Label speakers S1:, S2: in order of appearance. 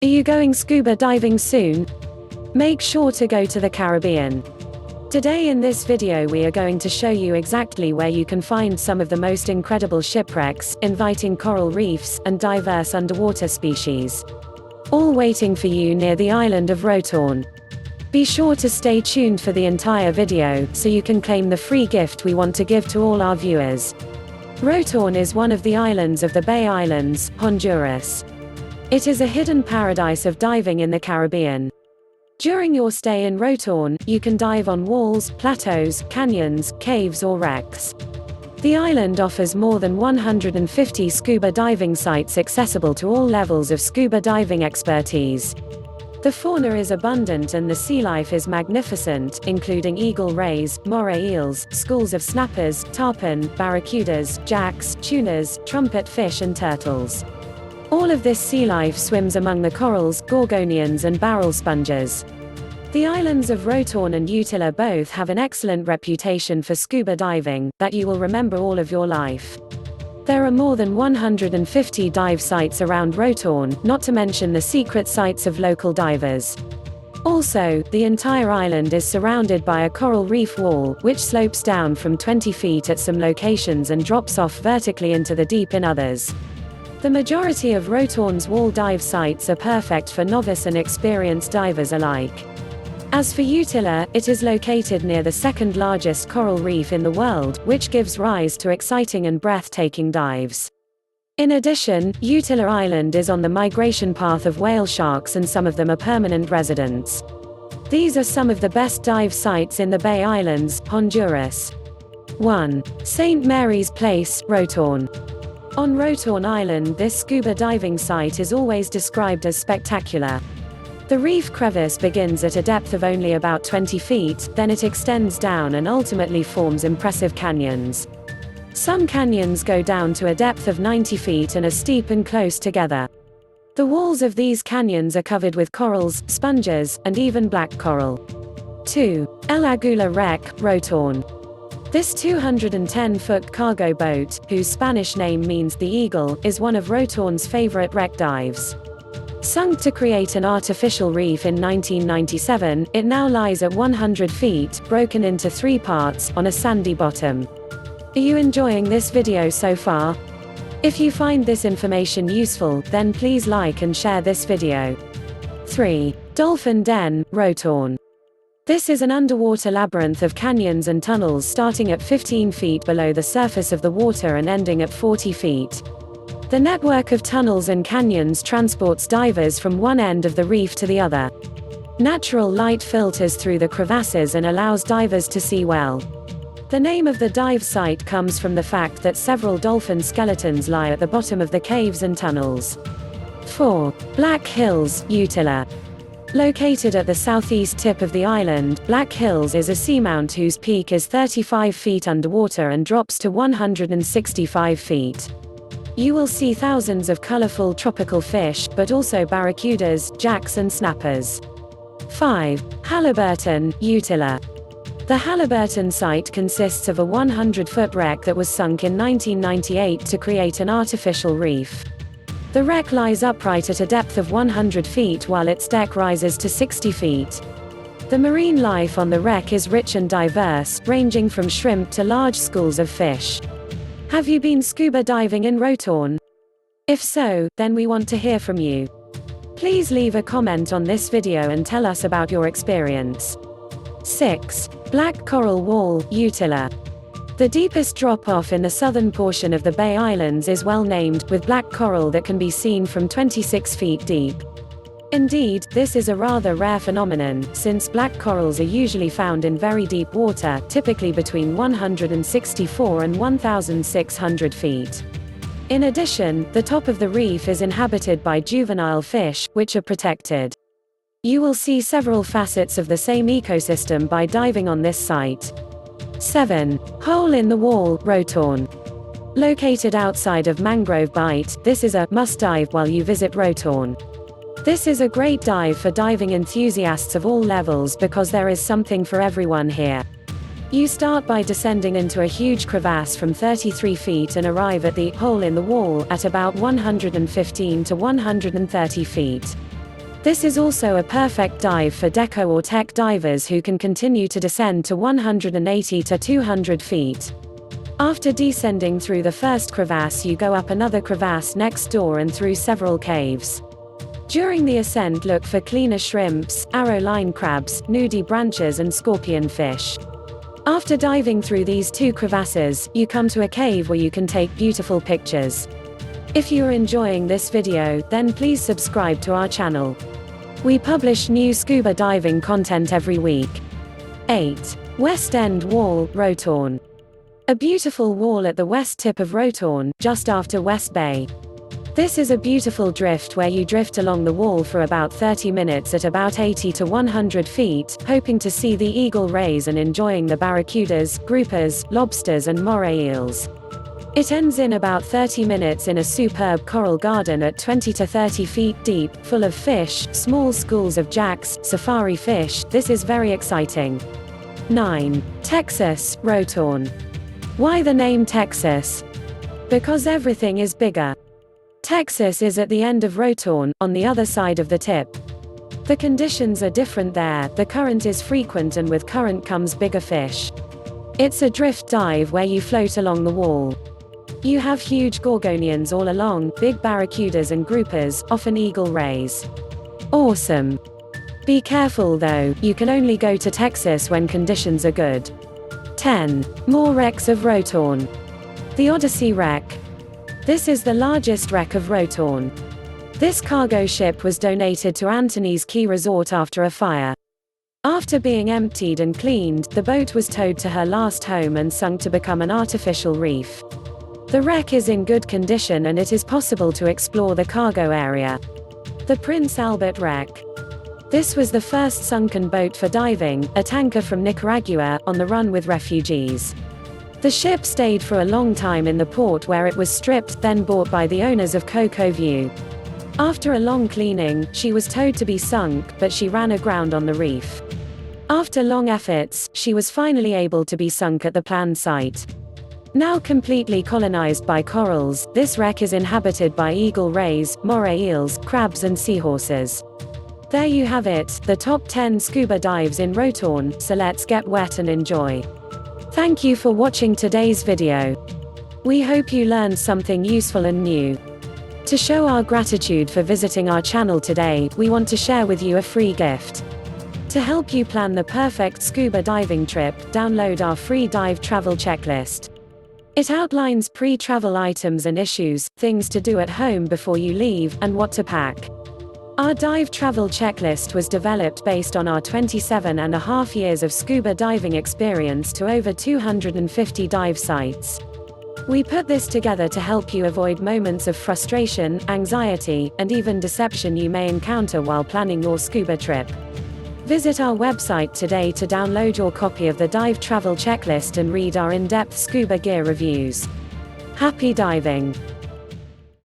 S1: Are you going scuba diving soon? Make sure to go to the Caribbean. Today in this video we are going to show you exactly where you can find some of the most incredible shipwrecks, inviting coral reefs, and diverse underwater species. All waiting for you near the island of Roton. Be sure to stay tuned for the entire video, so you can claim the free gift we want to give to all our viewers. Roton is one of the islands of the Bay Islands, Honduras. It is a hidden paradise of diving in the Caribbean. During your stay in Roton, you can dive on walls, plateaus, canyons, caves or wrecks. The island offers more than 150 scuba diving sites accessible to all levels of scuba diving expertise. The fauna is abundant and the sea life is magnificent, including eagle rays, moray eels, schools of snappers, tarpon, barracudas, jacks, tunas, trumpet fish and turtles. All of this sea life swims among the corals, gorgonians and barrel sponges. The islands of Roatan and Utila both have an excellent reputation for scuba diving, that you will remember all of your life. There are more than 150 dive sites around Roatan, not to mention the secret sites of local divers. Also, the entire island is surrounded by a coral reef wall, which slopes down from 20 feet at some locations and drops off vertically into the deep in others. The majority of Rotan's wall dive sites are perfect for novice and experienced divers alike. As for Utila, it is located near the second largest coral reef in the world, which gives rise to exciting and breathtaking dives. In addition, Utila Island is on the migration path of whale sharks and some of them are permanent residents. These are some of the best dive sites in the Bay Islands, Honduras. 1. St. Mary's Place, Roton. On Roatan Island, this scuba diving site is always described as spectacular. The reef crevice begins at a depth of only about 20 feet, then it extends down and ultimately forms impressive canyons. Some canyons go down to a depth of 90 feet and are steep and close together. The walls of these canyons are covered with corals, sponges, and even black coral. 2. Elegua Wreck, Roton. This 210-foot cargo boat, whose Spanish name means the eagle, is one of Rotan's favorite wreck dives. Sunk to create an artificial reef in 1997, it now lies at 100 feet, broken into 3 parts, on a sandy bottom. Are you enjoying this video so far? If you find this information useful, then please like and share this video. 3. Dolphin Den, Roton. This is an underwater labyrinth of canyons and tunnels starting at 15 feet below the surface of the water and ending at 40 feet. The network of tunnels and canyons transports divers from one end of the reef to the other. Natural light filters through the crevasses and allows divers to see well. The name of the dive site comes from the fact that several dolphin skeletons lie at the bottom of the caves and tunnels. 4. Black Hills, Utila. Located at the southeast tip of the island, Black Hills is a seamount whose peak is 35 feet underwater and drops to 165 feet. You will see thousands of colorful tropical fish, but also barracudas, jacks and snappers. 5. Halliburton, Utila. The Halliburton site consists of a 100-foot wreck that was sunk in 1998 to create an artificial reef. The wreck lies upright at a depth of 100 feet while its deck rises to 60 feet. The marine life on the wreck is rich and diverse, ranging from shrimp to large schools of fish. Have you been scuba diving in Roton? If so, then we want to hear from you. Please leave a comment on this video and tell us about your experience. 6. Black Coral Wall, Utila. The deepest drop-off in the southern portion of the Bay Islands is well named, with black coral that can be seen from 26 feet deep. Indeed, this is a rather rare phenomenon, since black corals are usually found in very deep water, typically between 164 and 1,600 feet. In addition, the top of the reef is inhabited by juvenile fish, which are protected. You will see several facets of the same ecosystem by diving on this site. 7. Hole in the Wall, Roton. Located outside of Mangrove Bight, this is a must-dive while you visit Roton. This is a great dive for diving enthusiasts of all levels because there is something for everyone here. You start by descending into a huge crevasse from 33 feet and arrive at the hole in the wall at about 115 to 130 feet. This is also a perfect dive for deco or tech divers who can continue to descend to 180 to 200 feet. After descending through the first crevasse, you go up another crevasse next door and through several caves. During the ascent, look for cleaner shrimps, arrow line crabs, nudie branches and scorpion fish. After diving through these 2 crevasses, you come to a cave where you can take beautiful pictures. If you are enjoying this video, then please subscribe to our channel. We publish new scuba diving content every week. 8. West End Wall, Roton. A beautiful wall at the west tip of Roton, just after West Bay. This is a beautiful drift where you drift along the wall for about 30 minutes at about 80 to 100 feet, hoping to see the eagle rays and enjoying the barracudas, groupers, lobsters and moray eels. It ends in about 30 minutes in a superb coral garden at 20 to 30 feet deep, full of fish, small schools of jacks, safari fish. This is very exciting. 9. Texas, Roton. Why the name Texas? Because everything is bigger. Texas is at the end of Roton, on the other side of the tip. The conditions are different there, the current is frequent and with current comes bigger fish. It's a drift dive where you float along the wall. You have huge gorgonians all along, big barracudas and groupers, often eagle rays. Awesome. Be careful though, you can only go to Texas when conditions are good. 10. More wrecks of Roton. The Odyssey wreck. This is the largest wreck of Roton. This cargo ship was donated to Anthony's Key Resort after a fire. After being emptied and cleaned, the boat was towed to her last home and sunk to become an artificial reef. The wreck is in good condition and it is possible to explore the cargo area. The Prince Albert wreck. This was the first sunken boat for diving, a tanker from Nicaragua, on the run with refugees. The ship stayed for a long time in the port where it was stripped, then bought by the owners of Cocoa View. After a long cleaning, she was towed to be sunk, but she ran aground on the reef. After long efforts, she was finally able to be sunk at the planned site. Now completely colonized by corals, this wreck is inhabited by eagle rays, moray eels, crabs and seahorses. There you have it, the top 10 scuba dives in Roton, so let's get wet and enjoy. Thank you for watching today's video. We hope you learned something useful and new. To show our gratitude for visiting our channel today, we want to share with you a free gift. To help you plan the perfect scuba diving trip, download our free dive travel checklist. It outlines pre-travel items and issues, things to do at home before you leave, and what to pack. Our dive travel checklist was developed based on our 27.5 years of scuba diving experience to over 250 dive sites. We put this together to help you avoid moments of frustration, anxiety, and even deception you may encounter while planning your scuba trip. Visit our website today to download your copy of the Dive Travel Checklist and read our in-depth scuba gear reviews. Happy diving!